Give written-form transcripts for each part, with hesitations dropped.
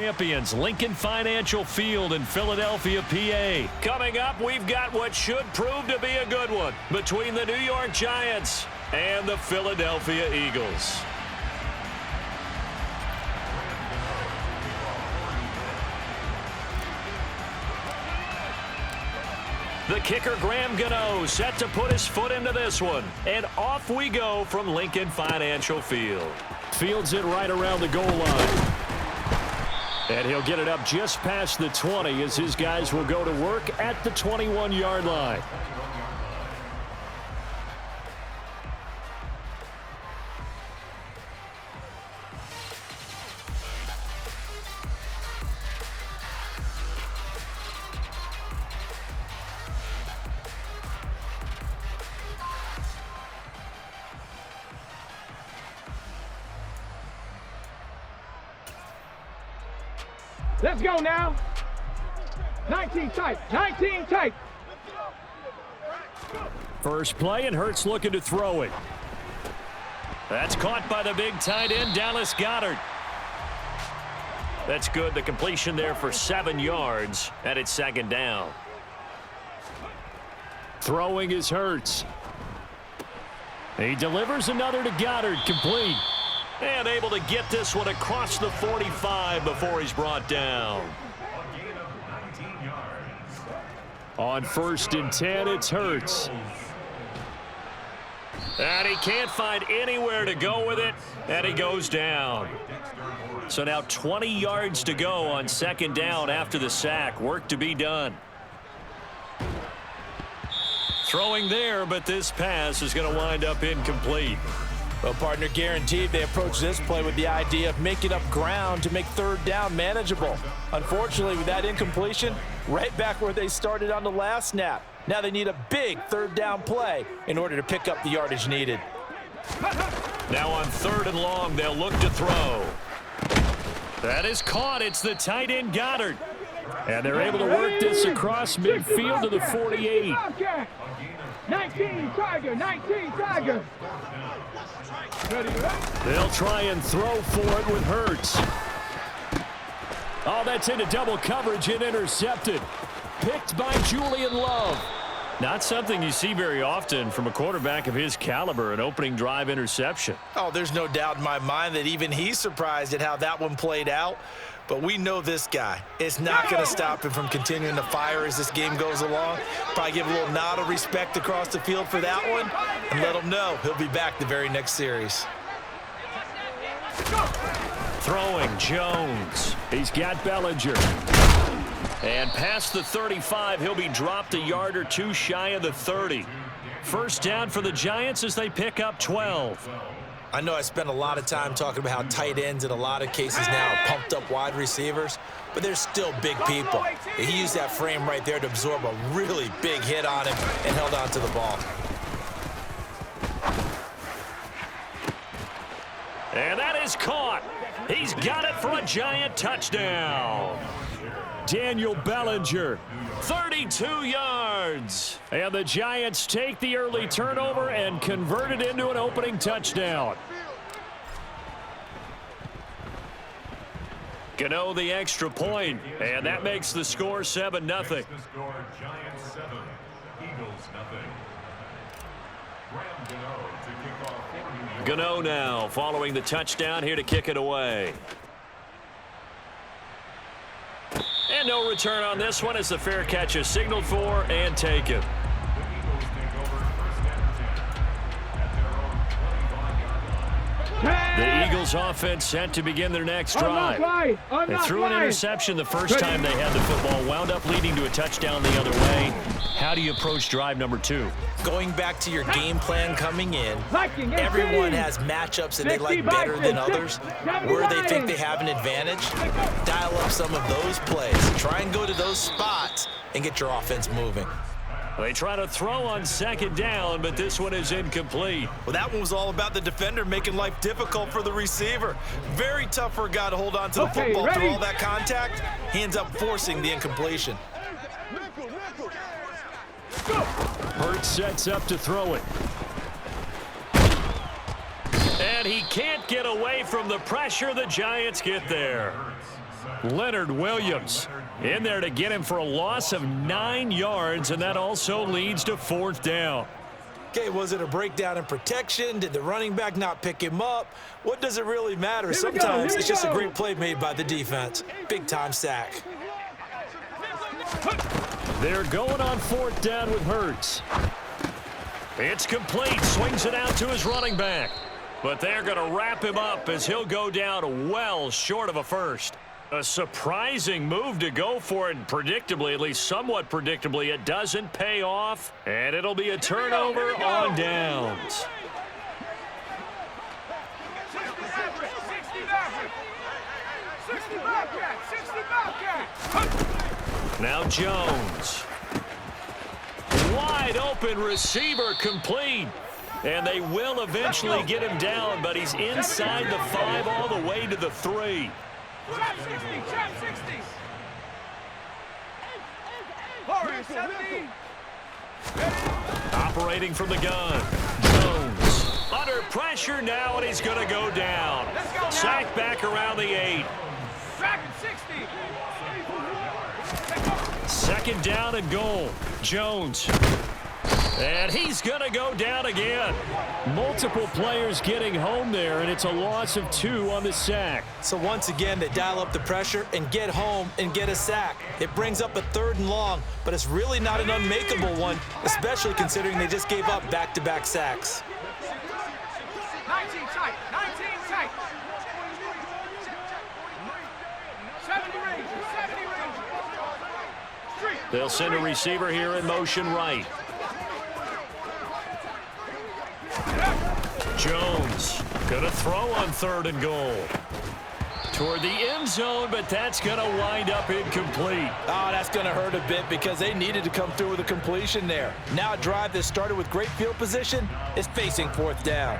Champions, Lincoln Financial Field in Philadelphia, PA. Coming up, we've got what should prove to be a good one between the New York Giants and the Philadelphia Eagles. The kicker, Graham Gano, set to put his foot into this one. And off we go from Lincoln Financial Field. Fields it right around the goal line. And he'll get it up just past the 20 as his guys will go to work at the 21-yard line. Let's go now. 19 tight. 19 tight. First play, and Hurts looking to throw it. That's caught by the big tight end, Dallas Goedert. That's good. The completion there for 7 yards, and it's second down. Throwing is Hurts. He delivers another to Goedert, complete. And able to get this one across the 45 before he's brought down. On 1st and 10, it's Hurts. And he can't find anywhere to go with it, and he goes down. So now 20 yards to go on 2nd down after the sack. Work to be done. Throwing there, but this pass is going to wind up incomplete. Well, partner, guaranteed they approach this play with the idea of making up ground to make 3rd down manageable. Unfortunately, with that incompletion, right back where they started on the last snap. Now they need a big 3rd down play in order to pick up the yardage needed. Now on 3rd and long, they'll look to throw. That is caught. It's the tight end, Goedert. And they're able to work this across midfield to the 48. 19 Tiger. 19 Tiger. They'll try and throw for it with Hurts. Oh, that's into double coverage and intercepted. Picked by Julian Love. Not something you see very often from a quarterback of his caliber, an opening drive interception. Oh, there's no doubt in my mind that even he's surprised at how that one played out. But we know this guy. It's not going to stop him from continuing to fire as this game goes along. Probably give a little nod of respect across the field for that one and let him know he'll be back the very next series. Throwing Jones. He's got Bellinger. And past the 35, he'll be dropped a yard or two shy of the 30. First down for the Giants as they pick up 12. I know I spent a lot of time talking about how tight ends in a lot of cases now are pumped up wide receivers, but they're still big people. He used that frame right there to absorb a really big hit on him and held on to the ball. And that is caught. He's got it for a Giant touchdown. Daniel Bellinger, 32 yards. And the Giants take the early turnover and convert it into an opening touchdown. Gano the extra point, and that makes the score 7-0. Giants 7, Eagles 0. Gano now following the touchdown here to kick it away. And no return on this one as the fair catch is signaled for and taken. The Eagles offense set to begin their next drive. They threw an interception the first time they had the football, wound up leading to a touchdown the other way. How do you approach drive number 2? Going back to your game plan coming in, everyone has matchups that they like better than others. Where they think they have an advantage, dial up some of those plays. Try and go to those spots and get your offense moving. They try to throw on 2nd down, but this one is incomplete. Well, that one was all about the defender making life difficult for the receiver. Very tough for a guy to hold on to the football through all that contact. He ends up forcing the incompletion. Hurts sets up to throw it. And he can't get away from the pressure. The Giants get there. Leonard Williams in there to get him for a loss of 9 yards, and that also leads to 4th down. Okay, was it a breakdown in protection? Did the running back not pick him up? What does it really matter? Sometimes it's just a great play made by the defense. Big-time sack. They're going on 4th down with Hurts. It's complete. Swings it out to his running back. But they're going to wrap him up as he'll go down well short of a first. A surprising move to go for it, predictably, at least somewhat predictably. It doesn't pay off, and it'll be a turnover on downs. Now Jones. Wide open receiver complete. And they will eventually get him down, but he's inside the 5 all the way to the 3. Trap 60, trap 60. Warrior 70. Operating from the gun. Jones under pressure now, and he's going to go down. Sack back around the 8. Tracking 60. 2nd down and goal. Jones. And he's going to go down again. Multiple players getting home there, and it's a loss of 2 on the sack. So once again, they dial up the pressure and get home and get a sack. It brings up a 3rd and long, but it's really not an unmakeable one, especially considering they just gave up back-to-back sacks. 19 tight, 19 tight. 70 range, 70 range. They'll send a receiver here in motion right. Jones going to throw on 3rd and goal. Toward the end zone, but that's going to wind up incomplete. Oh, that's going to hurt a bit because they needed to come through with a completion there. Now a drive that started with great field position is facing 4th down.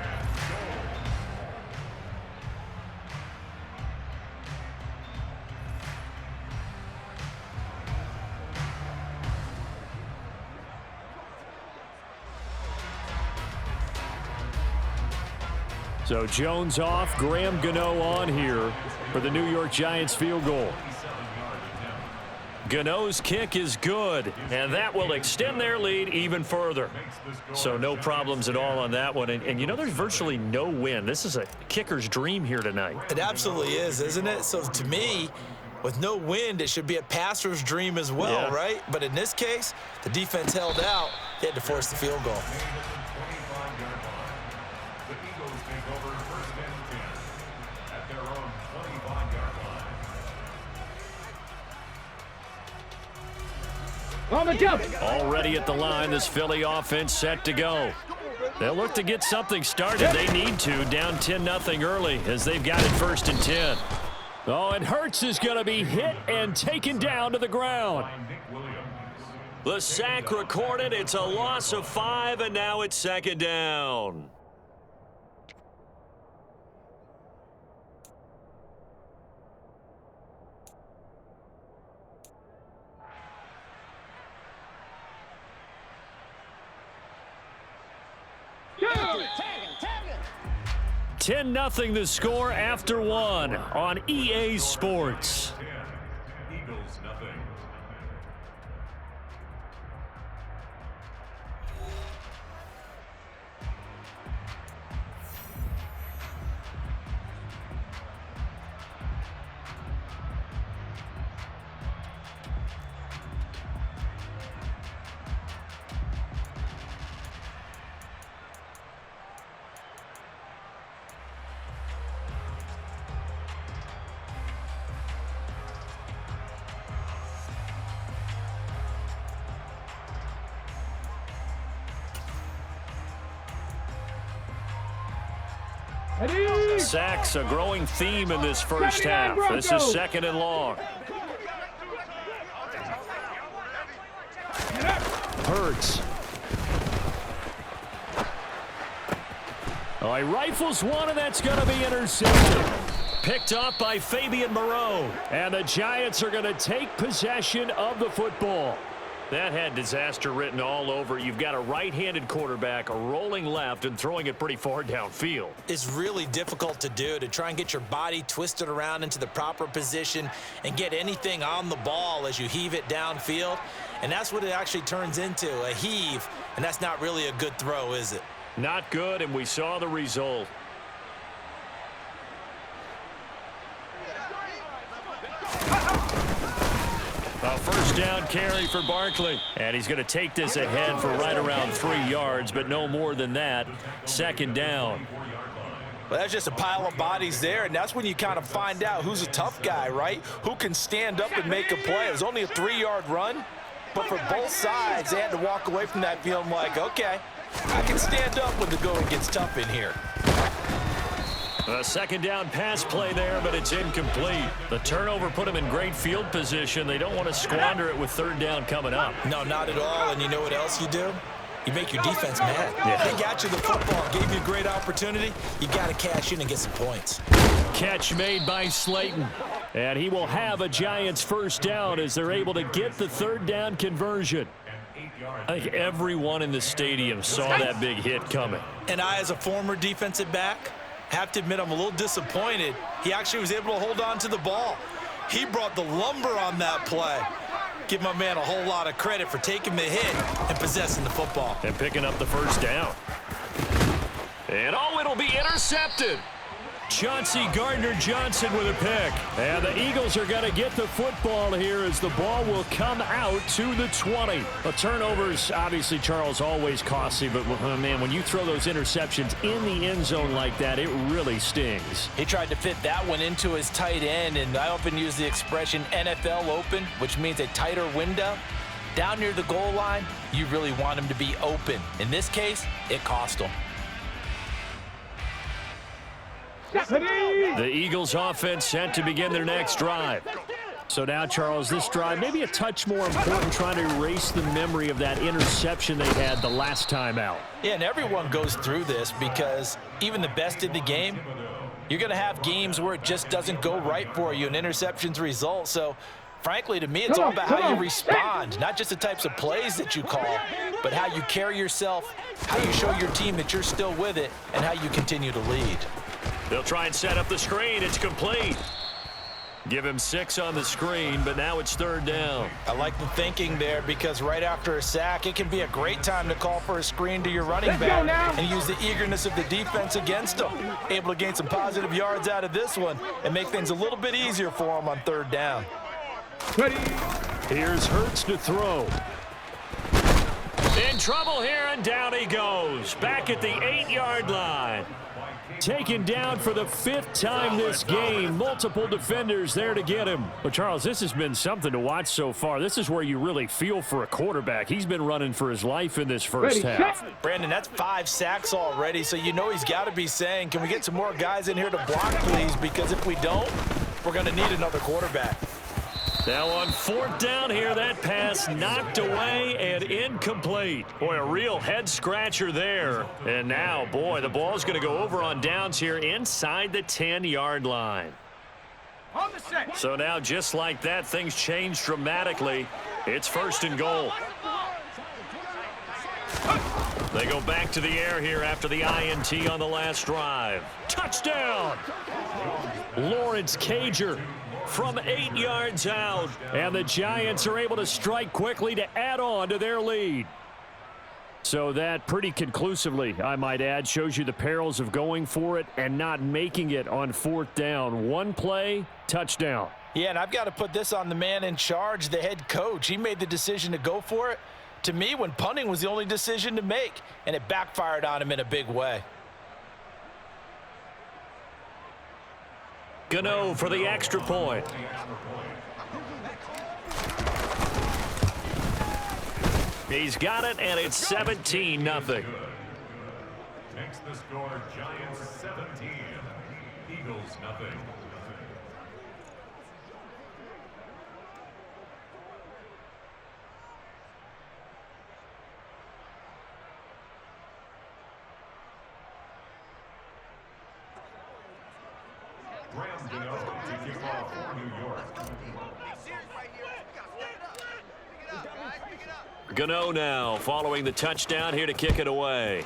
So Jones off, Graham Gano on here for the New York Giants field goal. Gano's kick is good, and that will extend their lead even further. So no problems at all on that one. And you know, there's virtually no wind. This is a kicker's dream here tonight. It absolutely is, isn't it? So to me, with no wind, it should be a passer's dream as well, right? But in this case, the defense held out. They had to force the field goal. On the jump. Already at the line, this Philly offense set to go. They'll look to get something started. They need to, down 10-0 early as they've got it 1st and 10. Oh, and Hurts is going to be hit and taken down to the ground. The sack recorded. It's a loss of 5, and now it's 2nd down. Go. 10-0 the score after 1 on EA Sports. Eagles nothing. Sacks, a growing theme in this first half. This is 2nd and long. Hurts. Oh, he rifles one, and that's going to be intercepted. Picked off by Fabian Moreau. And the Giants are going to take possession of the football. That had disaster written all over it. You've got a right-handed quarterback rolling left and throwing it pretty far downfield. It's really difficult to do, to try and get your body twisted around into the proper position and get anything on the ball as you heave it downfield. And that's what it actually turns into, a heave. And that's not really a good throw, is it? Not good, and we saw the result. A first down carry for Barkley. And he's going to take this ahead for right around 3 yards, but no more than that. Second down. Well, that's just a pile of bodies there, and that's when you kind of find out who's a tough guy, right? Who can stand up and make a play. It was only a 3-yard run, but for both sides, they had to walk away from that feeling like, okay, I can stand up when the going gets tough in here. A second down pass play there, but it's incomplete. The turnover put them in great field position. They don't want to squander it with third down coming up. No, not at all. And you know what else you do? You make your defense mad. Yeah. They got you the football, gave you a great opportunity. You got to cash in and get some points. Catch made by Slayton. And he will have a Giants first down as they're able to get the third down conversion. I think everyone in the stadium saw that big hit coming. And I, as a former defensive back, have to admit I'm a little disappointed. He actually was able to hold on to the ball. He brought the lumber on that play. Give my man a whole lot of credit for taking the hit and possessing the football. And picking up the first down. And it'll be intercepted. Chauncey Gardner-Johnson with a pick. And the Eagles are going to get the football here as the ball will come out to the 20. The turnovers, obviously, Charles, always costly. But, man, when you throw those interceptions in the end zone like that, it really stings. He tried to fit that one into his tight end, and I often use the expression NFL open, which means a tighter window. Down near the goal line, you really want him to be open. In this case, it cost him. The Eagles offense set to begin their next drive. So now, Charles, this drive maybe a touch more important, trying to erase the memory of that interception they had the last time out. Yeah, and everyone goes through this because even the best in the game, you're going to have games where it just doesn't go right for you, and interceptions result. So, frankly, to me, it's all about how you respond, not just the types of plays that you call, but how you carry yourself, how you show your team that you're still with it, and how you continue to lead. They'll try and set up the screen. It's complete. Give him 6 on the screen, but now it's third down. I like the thinking there because right after a sack, it can be a great time to call for a screen to your running back and use the eagerness of the defense against them. Able to gain some positive yards out of this one and make things a little bit easier for them on third down. Here's Hurts to throw. In trouble here, and down he goes. Back at the 8-yard line. Taken down for the 5th time this game. Multiple defenders there to get him. But, Charles, this has been something to watch so far. This is where you really feel for a quarterback. He's been running for his life in this first half. Brandon, that's 5 sacks already, so you know he's got to be saying, can we get some more guys in here to block, please? Because if we don't, we're going to need another quarterback. Now on 4th down here, that pass knocked away and incomplete. Boy, a real head-scratcher there. And now, boy, the ball's going to go over on downs here inside the 10-yard line. On the set. So now, just like that, things change dramatically. It's 1st and goal. They go back to the air here after the INT on the last drive. Touchdown! Lawrence Cager from 8 yards out. And the Giants are able to strike quickly to add on to their lead. So that pretty conclusively, I might add, shows you the perils of going for it and not making it on 4th down. One play, touchdown. Yeah, and I've got to put this on the man in charge, the head coach. He made the decision to go for it. To me, when punting was the only decision to make, and it backfired on him in a big way. Gano for the extra point. He's got it, and it's 17-0. Makes the score Giants 17, Eagles nothing. Graham Gano to kick off for New York. Pick it up, guys. Pick it up. Gano now following the touchdown here to kick it away.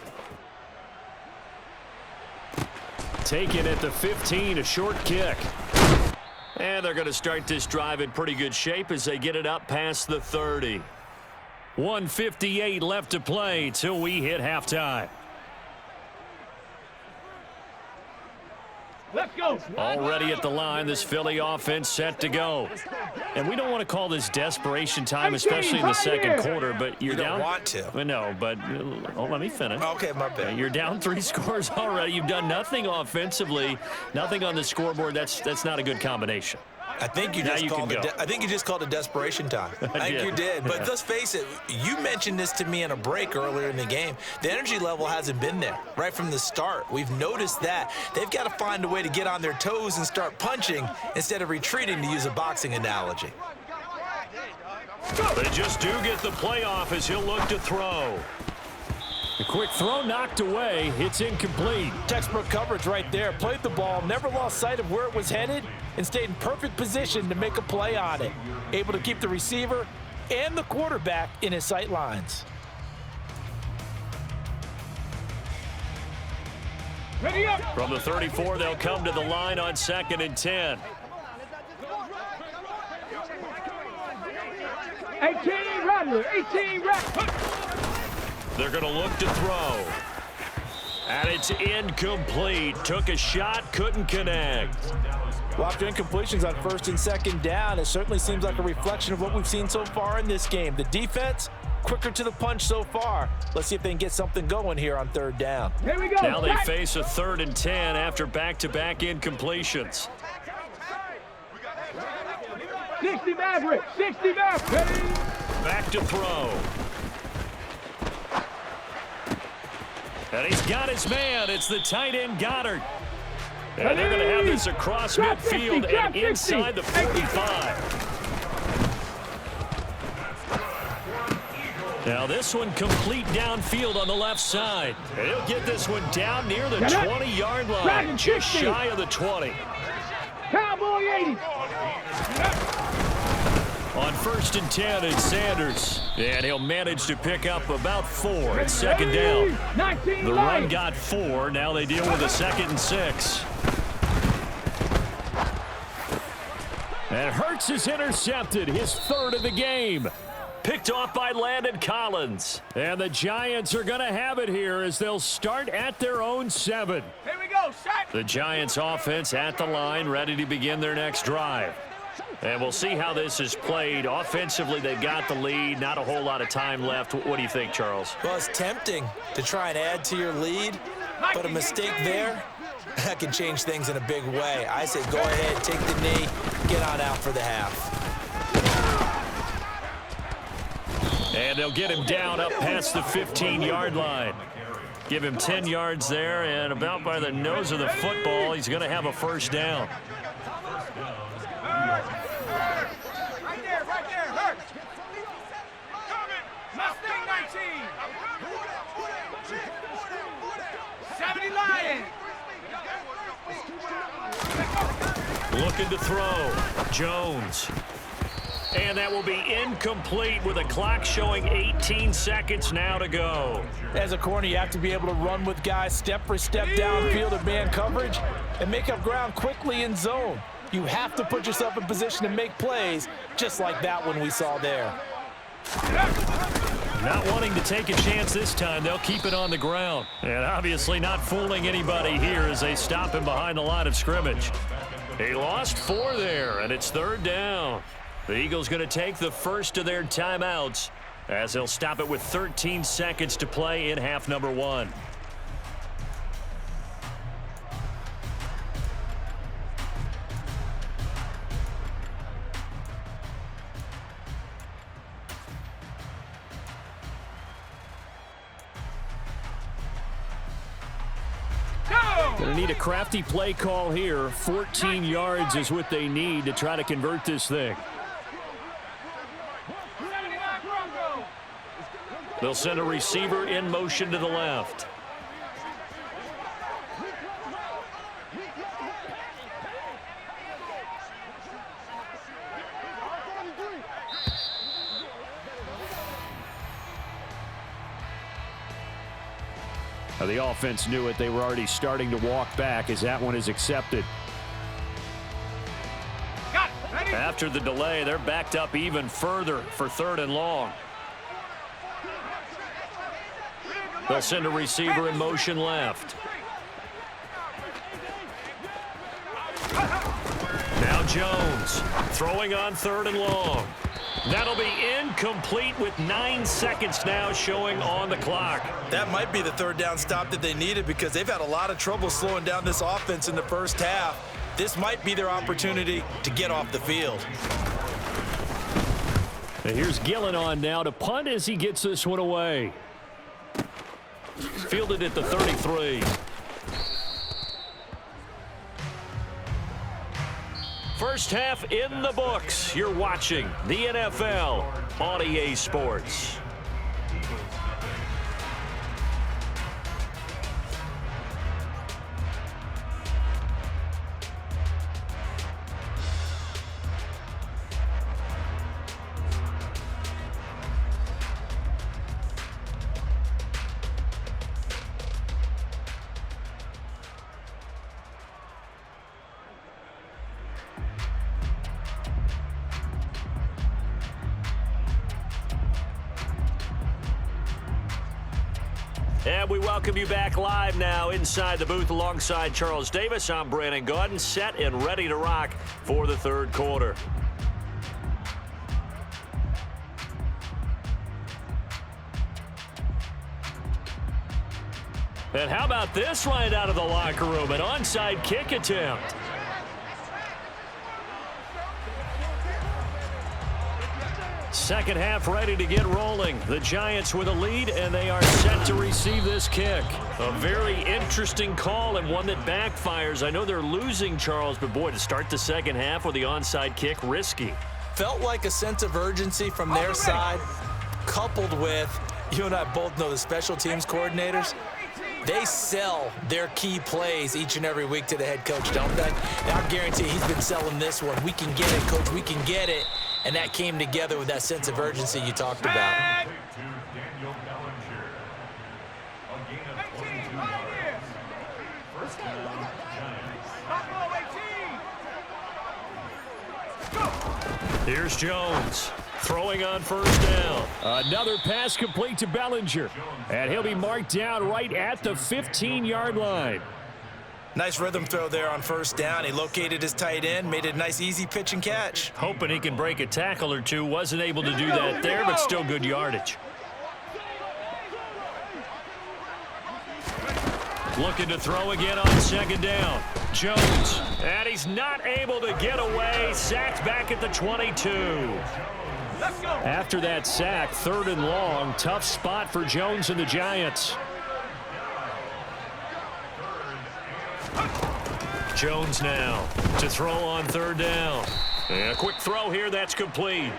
Taken at the 15, a short kick. And they're going to start this drive in pretty good shape as they get it up past the 30. 1:58 left to play till we hit halftime. Let's go. Already at the line, this Philly offense set to go. And we don't want to call this desperation time, especially in the second quarter, but you're down. You don't want to. No, but let me finish. Okay, my bad. You're down 3 scores already. You've done nothing offensively, nothing on the scoreboard. That's not a good combination. I think you just called it desperation time. I think you did. But let's face it, you mentioned this to me in a break earlier in the game. The energy level hasn't been there right from the start. We've noticed that. They've got to find a way to get on their toes and start punching instead of retreating, to use a boxing analogy. They just do get the play off as he'll look to throw. The quick throw knocked away. It's incomplete. Textbook coverage right there. Played the ball, never lost sight of where it was headed, and stayed in perfect position to make a play on it. Able to keep the receiver and the quarterback in his sight lines. Ready up. From the 34, they'll come to the line on 2nd and 10. 18 Rattler. 18 Rattler. They're going to look to throw. And it's incomplete. Took a shot, couldn't connect. Well, after incompletions on 1st and 2nd down, it certainly seems like a reflection of what we've seen so far in this game. The defense, quicker to the punch so far. Let's see if they can get something going here on 3rd down. Here we go. Now they face a 3rd and 10 after back-to-back incompletions. 60 Maverick. 60 Maverick. Back to throw. And he's got his man. It's the tight end, Goddard. And they're going to have this across midfield and inside the 45. Now this one complete downfield on the left side. And he'll get this one down near the 20-yard line, just shy of the 20. Cowboy 80. On 1st and 10, it's Sanders. And he'll manage to pick up about 4 at 2nd down. The run got 4. Now they deal with a 2nd and 6. And Hurts is intercepted, his 3rd of the game. Picked off by Landon Collins. And the Giants are going to have it here as they'll start at their own 7. Here we go. Set. The Giants offense at the line, ready to begin their next drive. And we'll see how this is played. Offensively, they've got the lead. Not a whole lot of time left. What do you think, Charles? Well, it's tempting to try and add to your lead, but a mistake there, that can change things in a big way. I say go ahead, take the knee, get on out for the half. And they'll get him down up past the 15-yard line. Give him 10 yards there, and about by the nose of the football, he's going to have a 1st down. Right there, hurt. Mustang 19. 70 Lions. Looking to throw. Jones. And that will be incomplete with a clock showing 18 seconds now to go. As a corner, you have to be able to run with guys step for step downfield of man coverage and make up ground quickly in zone. You have to put yourself in position to make plays, just like that one we saw there. Not wanting to take a chance this time, they'll keep it on the ground. And obviously not fooling anybody here as they stop him behind the line of scrimmage. He lost 4 there, and it's 3rd down. The Eagles going to take the first of their timeouts as they'll stop it with 13 seconds to play in half number 1. Going to need a crafty play call here. 14 yards is what they need to try to convert this thing. They'll send a receiver in motion to the left. Now, the offense knew it. They were already starting to walk back as that one is accepted. After the delay, they're backed up even further for 3rd and long. They'll send a receiver in motion left. Now Jones throwing on 3rd and long. That'll be incomplete with 9 seconds now showing on the clock. That might be the 3rd down stop that they needed because they've had a lot of trouble slowing down this offense in the first half. This might be their opportunity to get off the field. And here's Gillen on now to punt as he gets this one away. Fielded at the 33. First half in the books. You're watching the NFL on EA Sports. And we welcome you back live now inside the booth alongside Charles Davis. I'm Brandon Gaudin, set and ready to rock for the 3rd quarter. And how about this right out of the locker room? An onside kick attempt. Second half ready to get rolling. The Giants with a lead, and they are set to receive this kick. A very interesting call and one that backfires. I know they're losing, Charles, but boy, to start the second half with the onside kick, risky. Felt like a sense of urgency from their side, coupled with, you and I both know the special teams coordinators, they sell their key plays each and every week to the head coach, don't they? And I guarantee he's been selling this one. We can get it, coach, we can get it. And that came together with that sense of urgency you talked about. Here's Jones throwing on 1st down. Another pass complete to Bellinger. And he'll be marked down right at the 15-yard line. Nice rhythm throw there on 1st down. He located his tight end, made it a nice easy pitch and catch. Hoping he can break a tackle or two. Wasn't able to do that there, but still good yardage. Looking to throw again on 2nd down. Jones, and he's not able to get away. Sacked back at the 22. After that sack, 3rd and long. Tough spot for Jones and the Giants. Jones now to throw on 3rd down. And a quick throw here, that's complete.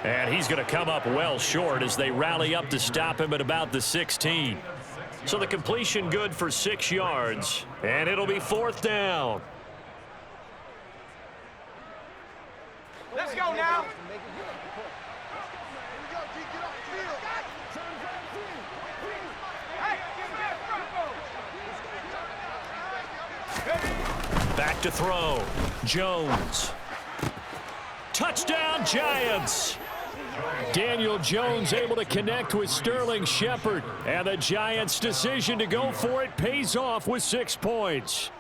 And he's going to come up well short as they rally up to stop him at about the 16. So the completion good for 6 yards. And it'll be 4th down. Let's go now. Back to throw. Jones. Touchdown, Giants. Daniel Jones able to connect with Sterling Shepard. And the Giants' decision to go for it pays off with 6 points.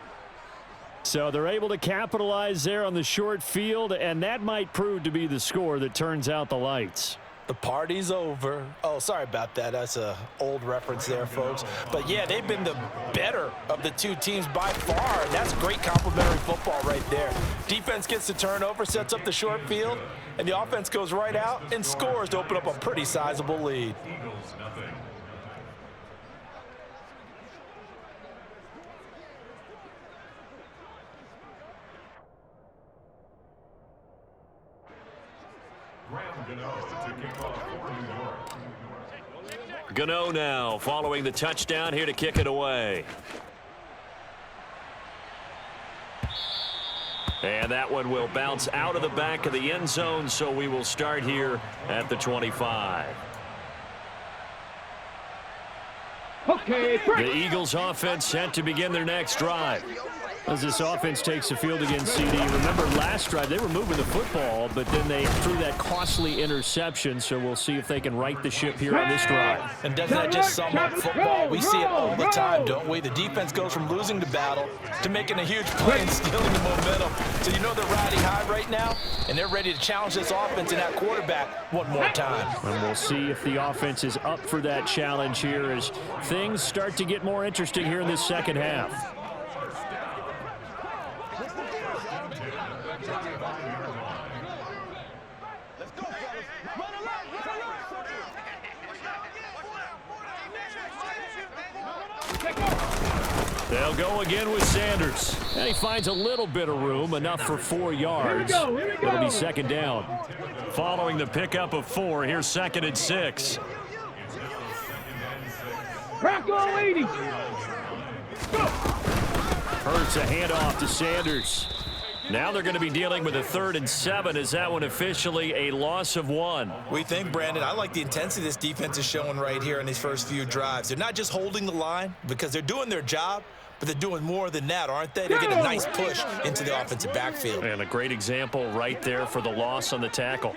So they're able to capitalize there on the short field, and that might prove to be the score that turns out the lights. The party's over. Oh, sorry about that. That's an old reference there, folks. But, yeah, they've been the better of the two teams by far. That's great complementary football right there. Defense gets the turnover, sets up the short field, and the offense goes right out and scores to open up a pretty sizable lead. Eagles, nothing. Gano now following the touchdown here to kick it away. And that one will bounce out of the back of the end zone, so we will start here at the 25. The Eagles offense set to begin their next drive. As this offense takes the field against CD, remember last drive they were moving the football, but then they threw that costly interception, so we'll see if they can right the ship here on this drive. And doesn't that just sum up football? We see it all the time, don't we? The defense goes from losing the battle to making a huge play and stealing the momentum. So you know they're riding high right now, and they're ready to challenge this offense and that quarterback one more time. And we'll see if the offense is up for that challenge here as things start to get more interesting here in this second half. They'll go again with Sanders. And he finds a little bit of room, enough for 4 yards. It'll be second down. Following the pickup of 4, here's 2nd and 6. Crackle 80. Hurts a handoff to Sanders. Now they're going to be dealing with a 3rd and 7. Is that one officially a loss of 1? We think, Brandon, I like the intensity this defense is showing right here in these first few drives. They're not just holding the line because they're doing their job, but they're doing more than that, aren't they? They're getting a nice push into the offensive backfield. And a great example right there for the loss on the tackle.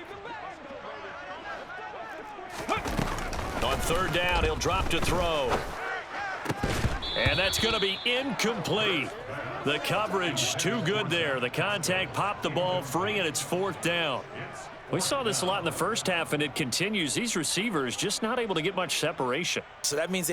On 3rd down, he'll drop to throw. And that's going to be incomplete. The coverage too good there. The contact popped the ball free, and it's 4th down. We saw this a lot in the first half, and it continues. These receivers just not able to get much separation. So that means